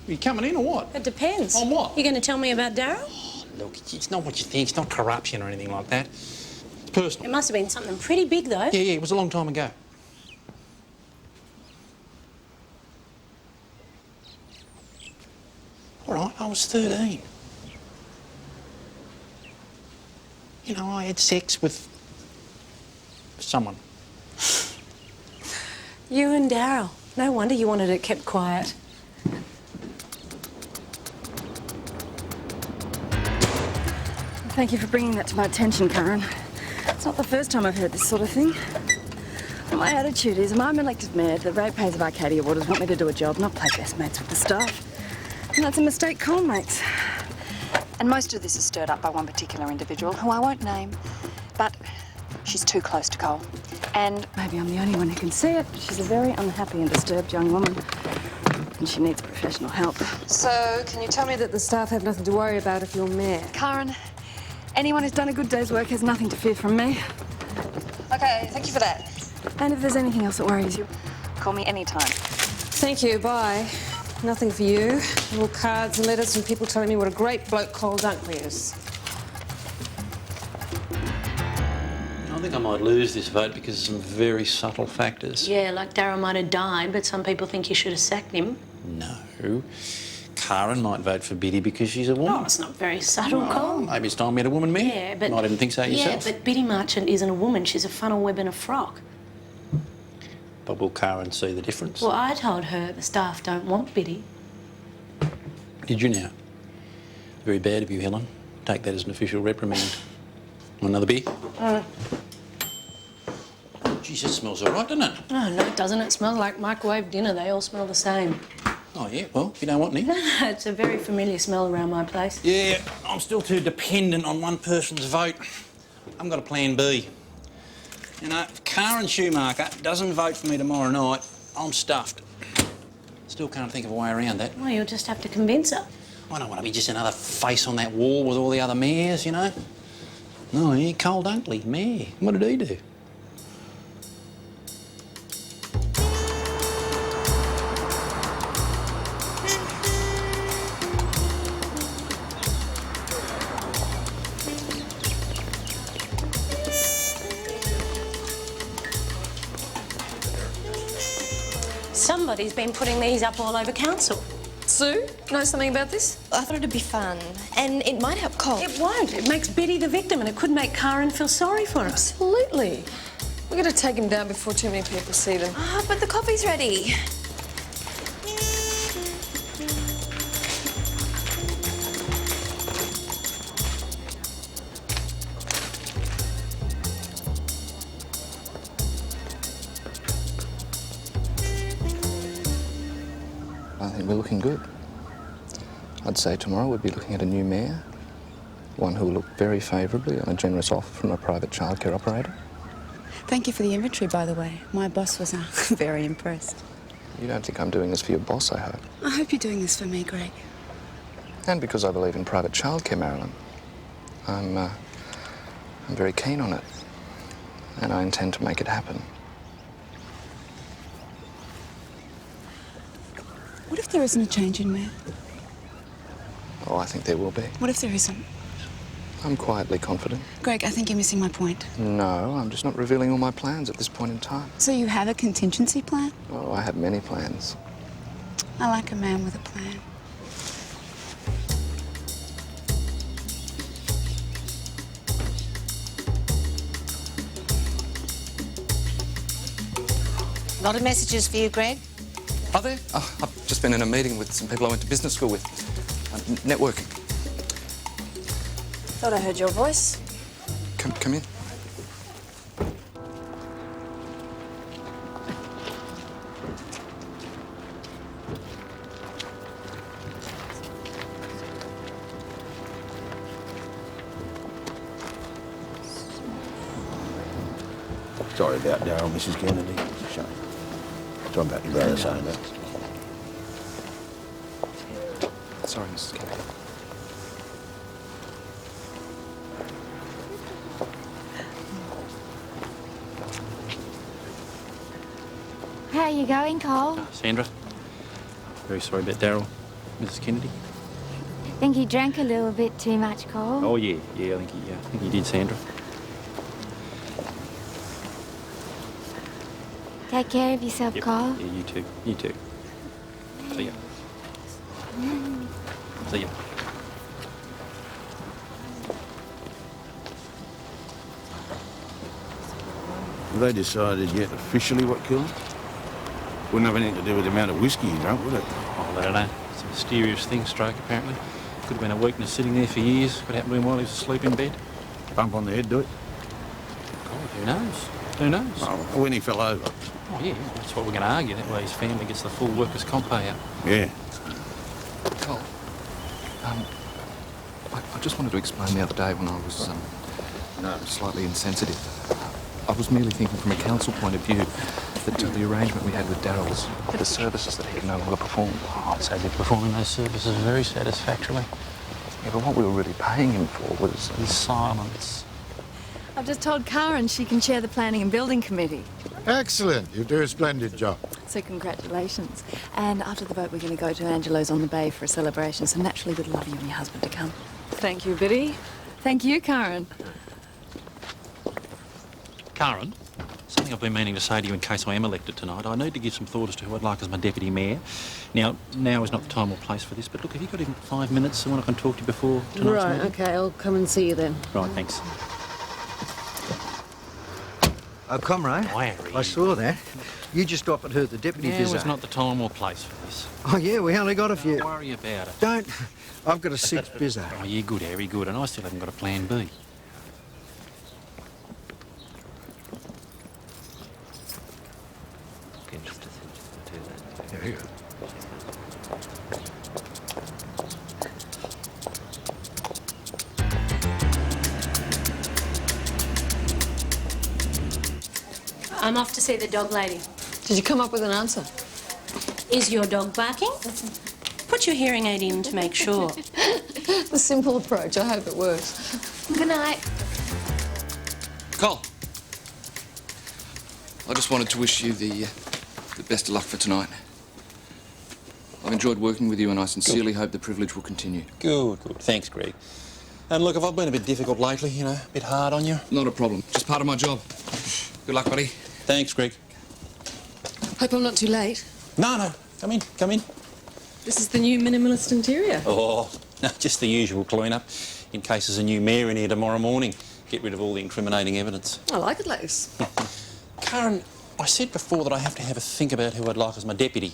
Speaker 2: Are you coming in or what?
Speaker 18: It depends.
Speaker 2: On what?
Speaker 18: You going to tell me about Darryl?
Speaker 2: Look, it's not what you think. It's not corruption or anything like that. It's personal.
Speaker 18: It must have been something pretty big, though.
Speaker 2: Yeah, it was a long time ago. All right, I was 13. You know, I had sex with someone.
Speaker 18: You and Darryl. No wonder you wanted it kept quiet.
Speaker 21: Thank you for bringing that to my attention, Karen. It's not the first time I've heard this sort of thing. My attitude is, I'm elected mayor. The ratepayers of Arcadia Waters want me to do a job, not play best mates with the staff. And that's a mistake Cole makes. And most of this is stirred up by one particular individual, who I won't name, but she's too close to Cole. And maybe I'm the only one who can see it, but she's a very unhappy and disturbed young woman. And she needs professional help.
Speaker 10: So, can you tell me that the staff have nothing to worry about if you're mayor?
Speaker 21: Karen, anyone who's done a good day's work has nothing to fear from me.
Speaker 10: Okay, thank you for that.
Speaker 21: And if there's anything else that worries you, call me anytime.
Speaker 10: Thank you, bye. Nothing for you. All cards and letters from people telling me what a great bloke Cole Dunkley is.
Speaker 2: I think I might lose this vote because of some very subtle factors.
Speaker 18: Yeah, like Darryl might have died, but some people think you should have sacked him.
Speaker 2: No. Karen might vote for Biddy because she's a woman.
Speaker 18: Oh, it's not very subtle, Cole.
Speaker 2: Maybe it's time we had a woman mayor.
Speaker 18: Yeah, but...
Speaker 2: Might even think so yourself.
Speaker 18: Yeah, but Biddy Marchant isn't a woman. She's a funnel web in a frock.
Speaker 2: But will Karen see the difference?
Speaker 18: Well, I told her the staff don't want Biddy.
Speaker 2: Did you now? Very bad of you, Helen. Take that as an official reprimand. Want another beer? Geez, it smells all right, doesn't it?
Speaker 18: Oh, no, it doesn't. It smells like microwave dinner. They all smell the same.
Speaker 2: Oh, yeah? Well, if you don't want any.
Speaker 18: No, it's a very familiar smell around my place.
Speaker 2: Yeah, I'm still too dependent on one person's vote. I've got a plan B. You know, if Karen Schumacher doesn't vote for me tomorrow night, I'm stuffed. Still can't think of a way around that.
Speaker 18: Well, you'll just have to convince her.
Speaker 2: I don't want to be just another face on that wall with all the other mayors, you know. No, yeah, Cole Dunkley, mayor. What did he do?
Speaker 18: Somebody's been putting these up all over council.
Speaker 10: Sue, know something about this?
Speaker 11: I thought it'd be fun, and it might help Cole.
Speaker 18: It won't. It makes Biddy the victim, and it could make Karen feel sorry for him.
Speaker 10: Absolutely. We're going to take him down before too many people see them.
Speaker 11: Ah, but the coffee's ready.
Speaker 1: I think we're looking good. I'd say tomorrow we'd be looking at a new mayor, one who will look very favourably on a generous offer from a private childcare operator.
Speaker 17: Thank you for the inventory, by the way. My boss was very impressed.
Speaker 1: You don't think I'm doing this for your boss, I hope?
Speaker 17: I hope you're doing this for me, Greg.
Speaker 1: And because I believe in private childcare, Marilyn. I'm very keen on it, and I intend to make it happen.
Speaker 17: What if there isn't a change in mayor?
Speaker 1: Oh, I think there will be.
Speaker 17: What if there isn't?
Speaker 1: I'm quietly confident.
Speaker 17: Greg, I think you're missing my point.
Speaker 1: No, I'm just not revealing all my plans at this point in time.
Speaker 17: So you have a contingency plan?
Speaker 1: Oh, I have many plans.
Speaker 17: I like a man with a plan.
Speaker 19: A lot of messages for you, Greg.
Speaker 1: Are there? Oh, I've just been in a meeting with some people I went to business school with. Networking.
Speaker 21: Thought I heard your voice.
Speaker 1: Come in.
Speaker 4: Sorry about Daryl, Mrs. Kennedy. It's a shame. Sorry about your brother saying that.
Speaker 1: Sorry, Mrs. Kennedy.
Speaker 5: How are you going, Cole?
Speaker 2: Sandra, very sorry about Daryl, Mrs. Kennedy.
Speaker 5: Think he drank a little bit too much, Cole?
Speaker 2: Oh yeah, I think he did, Sandra.
Speaker 5: Take care of yourself,
Speaker 2: Yep.
Speaker 5: Cole.
Speaker 2: Yeah, you too. You too. See ya. See ya.
Speaker 4: Have they decided yet officially what killed him? Wouldn't have anything to do with the amount of whiskey he drank, would it?
Speaker 2: Oh, I don't know. It's a mysterious thing, stroke, apparently. Could have been a weakness sitting there for years. Could happen to him while he was asleep in bed.
Speaker 4: Bump on the head, do it?
Speaker 2: God, who knows? Who knows?
Speaker 4: Oh, when he fell over.
Speaker 2: Oh, yeah, that's what we're going to argue. That way his family gets the full workers' comp payout.
Speaker 4: Yeah.
Speaker 1: Cole, I just wanted to explain the other day when I was slightly insensitive. I was merely thinking from a council point of view that the arrangement we had with Daryl's, the services that he can no longer perform.
Speaker 2: Oh, I'd say they're performing those services very satisfactorily.
Speaker 1: Yeah, but what we were really paying him for was...
Speaker 2: His silence.
Speaker 21: I've just told Karen she can chair the Planning and Building Committee.
Speaker 22: Excellent. You do a splendid job.
Speaker 21: So congratulations. And after the vote, we're going to go to Angelo's on the Bay for a celebration. So naturally, we'd love you and your husband to come.
Speaker 10: Thank you, Biddy.
Speaker 21: Thank you, Karen.
Speaker 2: Karen, something I've been meaning to say to you in case I am elected tonight. I need to give some thought as to who I'd like as my deputy mayor. Now is not the time or place for this, but look, have you got even 5 minutes someone I can talk to you before tonight's
Speaker 10: Right,
Speaker 2: meeting?
Speaker 10: okay, I'll come and see you then.
Speaker 2: Right, thanks.
Speaker 15: Oh, comrade,
Speaker 2: Larry.
Speaker 15: I saw that. You just offered her the deputy
Speaker 2: Now
Speaker 15: visit.
Speaker 2: is not the time or place for this.
Speaker 15: Oh, yeah, we only got a few.
Speaker 2: Don't worry about it.
Speaker 15: Don't. I've got a 6 bizzo.
Speaker 2: Oh, yeah, good, Harry, good. And I still haven't got a plan B.
Speaker 1: Here you go.
Speaker 18: I'm off to see the dog lady.
Speaker 3: Did you come up with an answer?
Speaker 18: Is your dog barking? Put your hearing aid in to make sure.
Speaker 3: The simple approach. I hope it works.
Speaker 18: Good night.
Speaker 1: Cole, I just wanted to wish you the best of luck for tonight. I've enjoyed working with you, and I sincerely hope the privilege will continue.
Speaker 2: Good, good. Thanks, Greg. And look, if I've been a bit difficult lately, you know, a bit hard on you.
Speaker 1: Not a problem. Just part of my job. Good luck, buddy.
Speaker 2: Thanks, Greg.
Speaker 10: Hope I'm not too late.
Speaker 2: No, come in, come in.
Speaker 10: This is the new minimalist interior.
Speaker 2: Oh, no, just the usual clean-up. In case there's a new mayor in here tomorrow morning. Get rid of all the incriminating evidence.
Speaker 10: I like it, Lace.
Speaker 2: Karen, I said before that I have to have a think about who I'd like as my deputy.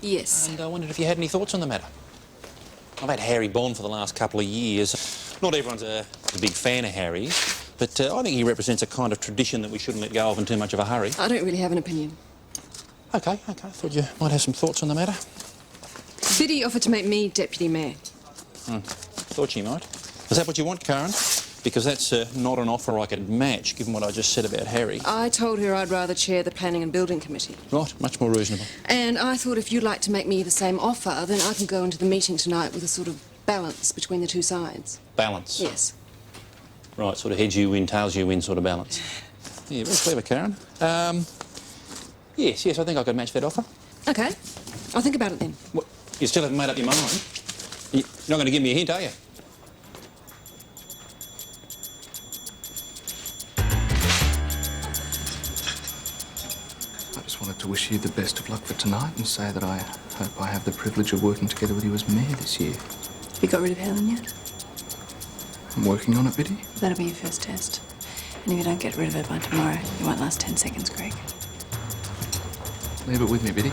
Speaker 10: Yes.
Speaker 2: And I wondered if you had any thoughts on the matter. I've had Harry Bond for the last couple of years. Not everyone's a big fan of Harry, but I think he represents a kind of tradition that we shouldn't let go of in too much of a hurry.
Speaker 10: I don't really have an opinion.
Speaker 2: OK. Thought you might have some thoughts on the matter.
Speaker 10: Biddy offered to make me deputy mayor.
Speaker 2: Thought she might. Is that what you want, Karen? Because that's not an offer I could match, given what I just said about Harry.
Speaker 10: I told her I'd rather chair the Planning and Building Committee.
Speaker 2: Right, much more reasonable.
Speaker 10: And I thought if you'd like to make me the same offer, then I can go into the meeting tonight with a sort of balance between the two sides.
Speaker 2: Balance?
Speaker 10: Yes.
Speaker 2: Right, sort of heads you win, tails you win sort of balance. Yeah, very clever, Karen. Yes, I think I could match that offer.
Speaker 10: OK. I'll think about it then.
Speaker 2: What? You still haven't made up your mind? You're not going to give me a hint, are you?
Speaker 1: like to wish you the best of luck for tonight and say that I hope I have the privilege of working together with you as mayor this year.
Speaker 10: Have you got rid of Helen yet?
Speaker 1: I'm working on it, Biddy.
Speaker 10: That'll be your first test. And if you don't get rid of her by tomorrow, you won't last 10 seconds, Greg.
Speaker 1: Leave it with me, Biddy.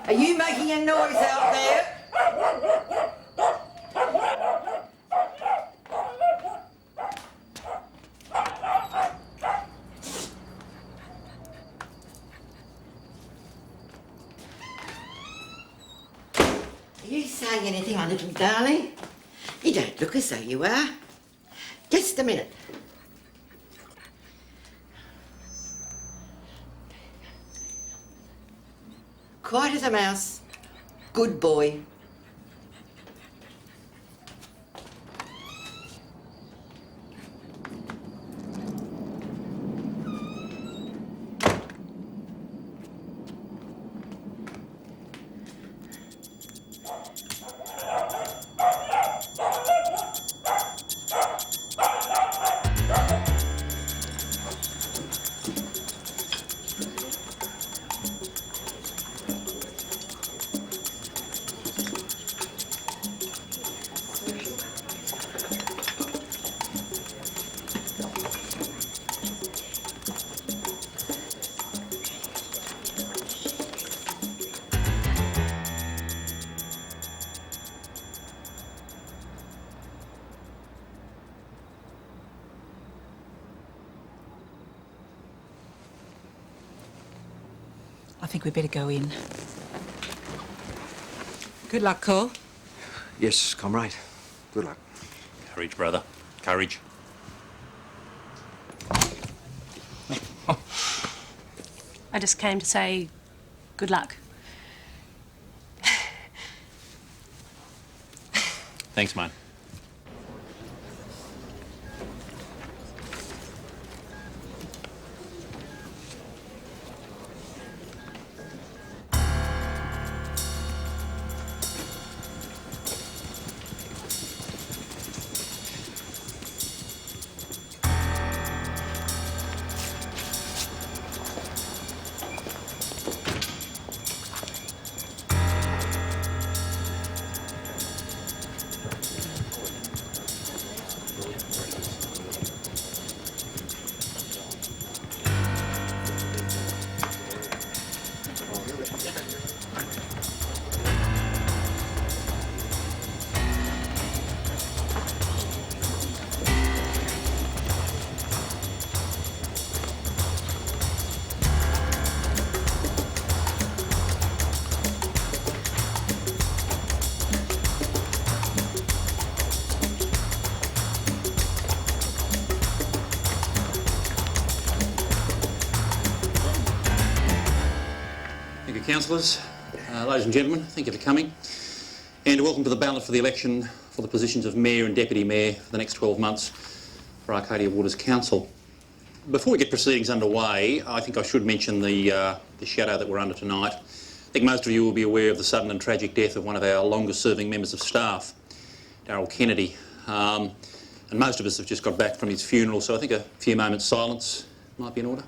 Speaker 15: Are you making a noise out there?
Speaker 20: Are you saying anything, my little darling? You don't look as though you are. Just a minute. Quiet as a mouse. Good boy.
Speaker 6: I think we better go in.
Speaker 14: Good luck, Cole.
Speaker 9: Yes, comrade. Good luck.
Speaker 8: Courage, brother. Courage.
Speaker 18: I just came to say good luck.
Speaker 8: Thanks, mate. Councillors, ladies and gentlemen, thank you for coming, and welcome to the ballot for the election for the positions of Mayor and Deputy Mayor for the next 12 months for Arcadia Waters Council. Before we get proceedings underway, I think I should mention the shadow that we're under tonight. I think most of you will be aware of the sudden and tragic death of one of our longest-serving members of staff, Darryl Kennedy, and most of us have just got back from his funeral, so I think a few moments' silence might be in order.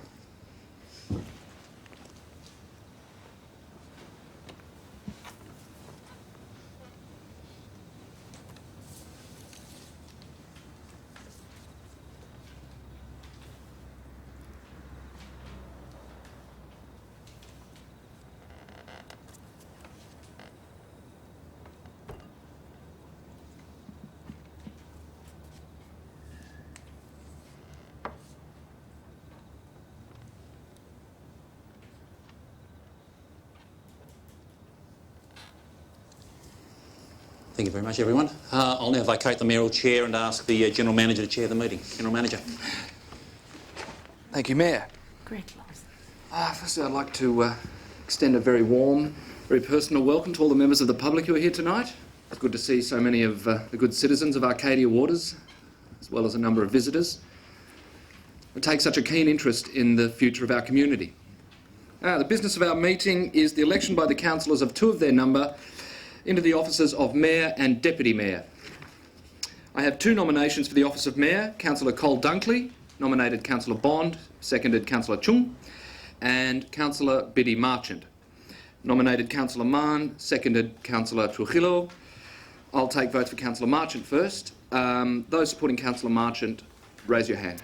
Speaker 8: Thank you very much, everyone. I'll now vacate the mayoral chair and ask the General Manager to chair the meeting. General Manager.
Speaker 1: Thank you, Mayor.
Speaker 6: Greg.
Speaker 1: Firstly, I'd like to extend a very warm, very personal welcome to all the members of the public who are here tonight. It's good to see so many of the good citizens of Arcadia Waters, as well as a number of visitors, who take such a keen interest in the future of our community. The business of our meeting is the election by the councillors of 2 of their number into the offices of Mayor and Deputy Mayor. I have 2 nominations for the office of Mayor. Councillor Cole Dunkley, nominated Councillor Bond, seconded Councillor Chung, and Councillor Biddy Marchant, nominated Councillor Mann, seconded Councillor Trujillo. I'll take votes for Councillor Marchant first. Those supporting Councillor Marchant, raise your hand.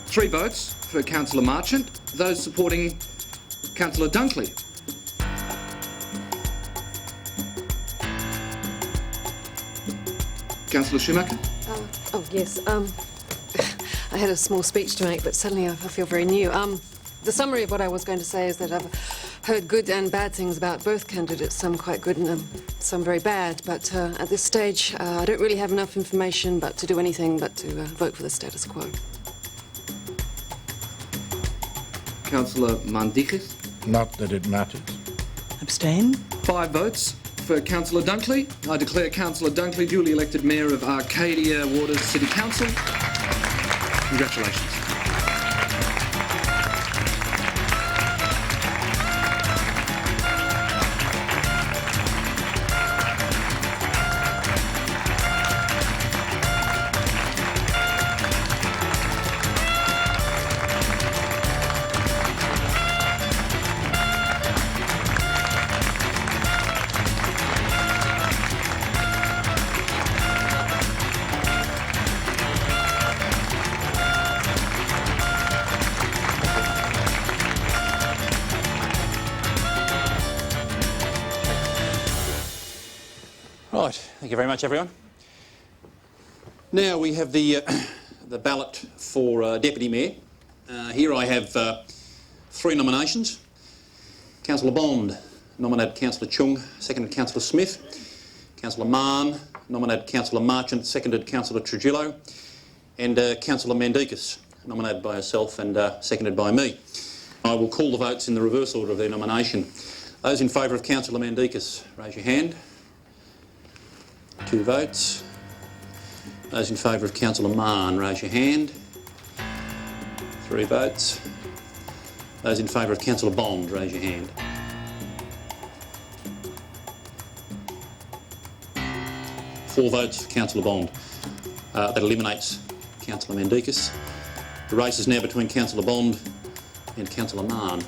Speaker 1: Three votes for Councillor Marchant. Those supporting Councillor Dunkley. Councillor Schumacher?
Speaker 10: Oh, yes. I had a small speech to make, but suddenly I feel very new. The summary of what I was going to say is that I've heard good and bad things about both candidates, some quite good and some very bad. But at this stage, I don't really have enough information to do anything but to vote for the status quo.
Speaker 1: Councillor Mandikis?
Speaker 22: Not that it matters.
Speaker 14: Abstain?
Speaker 1: 5 votes for Councillor Dunkley. I declare Councillor Dunkley duly elected Mayor of Arcadia Waters City Council. Congratulations.
Speaker 2: Right, thank you very much, everyone. Now we have the ballot for Deputy Mayor. Here I have 3 nominations. Councillor Bond nominated Councillor Chung, seconded Councillor Smith. Councillor Mann nominated Councillor Marchant, seconded Councillor Trujillo. And Councillor Mandikis nominated by herself and seconded by me. I will call the votes in the reverse order of their nomination. Those in favour of Councillor Mandikis, raise your hand. 2 votes. Those in favour of Councillor Mann, raise your hand. 3 votes. Those in favour of Councillor Bond, raise your hand. 4 votes for Councillor Bond. That eliminates Councillor Mandikis. The race is now between Councillor Bond and Councillor Mann.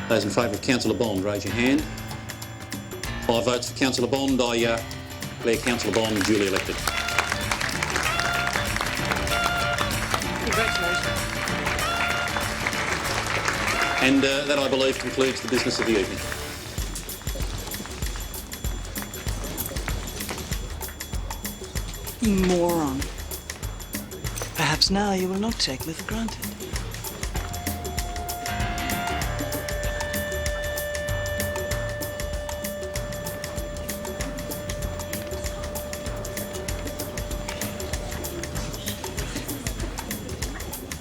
Speaker 2: Those in favour of Councillor Bond, raise your hand. 5 votes for Councillor Bond. I declare Councillor Bond duly elected.
Speaker 10: Congratulations.
Speaker 2: And that, I believe, concludes the business of the evening.
Speaker 14: You moron. Perhaps now you will not take me for granted.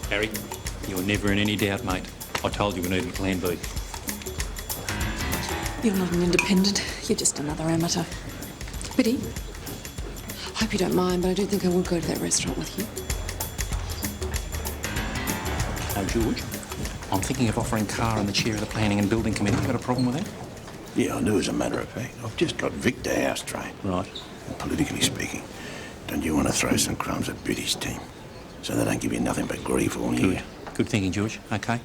Speaker 2: Harry, you were never in any doubt, mate. I told you we needed a plan B.
Speaker 10: You're not an independent. You're just another amateur. Biddy, hope you don't mind, but I do think I will go to that restaurant with you.
Speaker 2: Oh, George, I'm thinking of offering Karen the chair of the Planning and Building Committee. You got a problem with that?
Speaker 4: Yeah, I do, as a matter of fact. I've just got Victor house trained.
Speaker 2: Right.
Speaker 4: And politically speaking, don't you want to throw some crumbs at Biddy's team? So they don't give you nothing but grief all year.
Speaker 2: Good thinking, George. OK.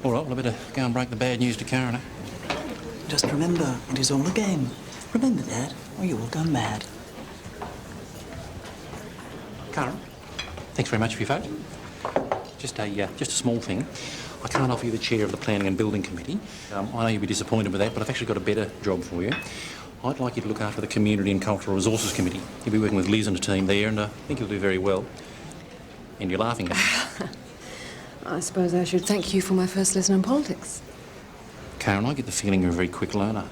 Speaker 2: All right, well, I better go and break the bad news to Karen, eh?
Speaker 14: Just remember, it is all a game. Remember that, or you will go mad.
Speaker 2: Karen, thanks very much for your vote. Just a small thing. I can't offer you the chair of the Planning and Building Committee. I know you'll be disappointed with that, but I've actually got a better job for you. I'd like you to look after the Community and Cultural Resources Committee. You'll be working with Liz and a team there, and I think you'll do very well. And you're laughing at me.
Speaker 10: I suppose I should thank you for my first lesson in politics.
Speaker 2: Karen, I get the feeling you're a very quick learner.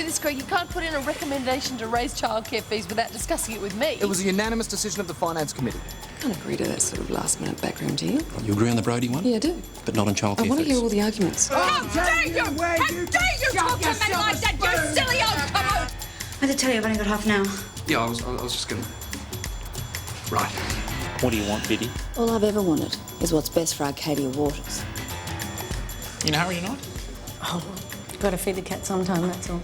Speaker 13: do this, Greg. You can't put in a recommendation to raise childcare fees without discussing it with me.
Speaker 16: It was a unanimous decision of the Finance Committee.
Speaker 10: I can't agree to that sort of last-minute backroom, do you?
Speaker 2: You agree on the Brody one?
Speaker 10: Yeah, I do.
Speaker 2: But not on childcare
Speaker 10: I want to
Speaker 2: fees.
Speaker 10: hear all the arguments.
Speaker 13: How dare you! How dare you talk to me like that, you silly old commode!
Speaker 6: I had to tell you, I've only got half an hour.
Speaker 1: Yeah, I was just going to... Right.
Speaker 2: What do you want, Biddy?
Speaker 17: All I've ever wanted is what's best for Arcadia Waters.
Speaker 2: In a hurry tonight?
Speaker 12: Oh, got to feed the cat sometime, that's all.